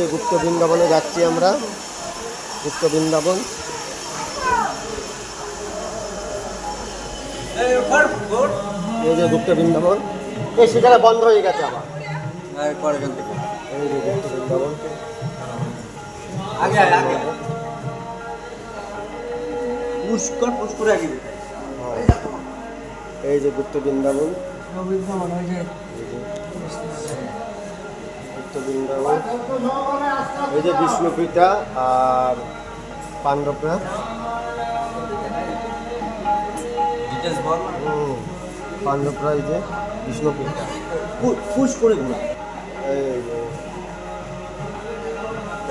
যে গুপ্ত বৃন্দাবনে যাচ্ছি আমরা, গুপ্ত বৃন্দাবন। এই যে গুপ্ত বৃন্দাবন, এই সেখানে বন্ধ হয়ে গেছে আবার। এই যে গুপ্ত বৃন্দাবন, এই যে গুপ্ত বৃন্দাবন, গুপ্ত বৃন্দাবন। এই যে বিষ্ণুপীঠা আর পাণ্ডবরা, পাণ্ডবরা। এই যে বিষ্ণুপীঠা পুশ করে ঘোরা। এই যে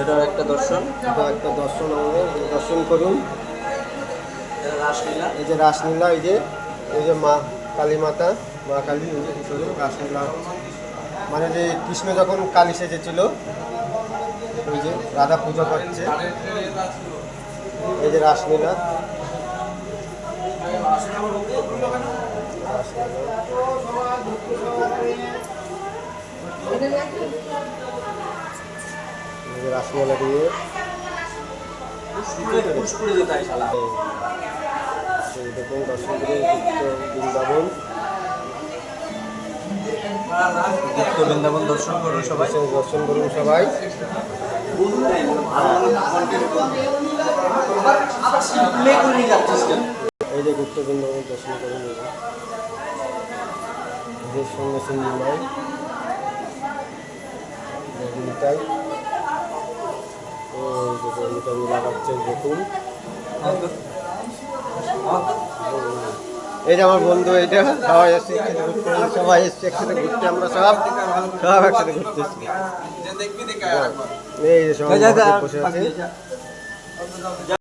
এটা একটা দর্শন, এটা একটা দর্শন, আমাদের দর্শন করুন। রাসলীলা, এই যে রাসলীলা, এই যে মা কালী মাতা, মা কালী রাসলীলা, মানে যে কৃষ্ণ যখন কালী সেজেছিল, ওই যে রাধা পুজো করছে। এই যে রাসলীলা, রাসমেলা দিয়ে দেখুন দর্শন করে বৃন্দাবন, গুপ্ত বৃন্দাবন দর্শন করুন সবাই, দর্শন করুন সবাই। এই যে গুপ্ত বৃন্দাবন দর্শন করুন, এদের সঙ্গে সিনেমায় গণিতাই, গণিতা লাগাচ্ছে দেখুন। এই যে আমার বন্ধু, এইটা সবাই এসছে একসাথে ঘুরতে, সবাই এসছে একসাথে ঘুরতে, আমরা সব একসাথে ঘুরতেছি। এই যে সবাই বসে আছে।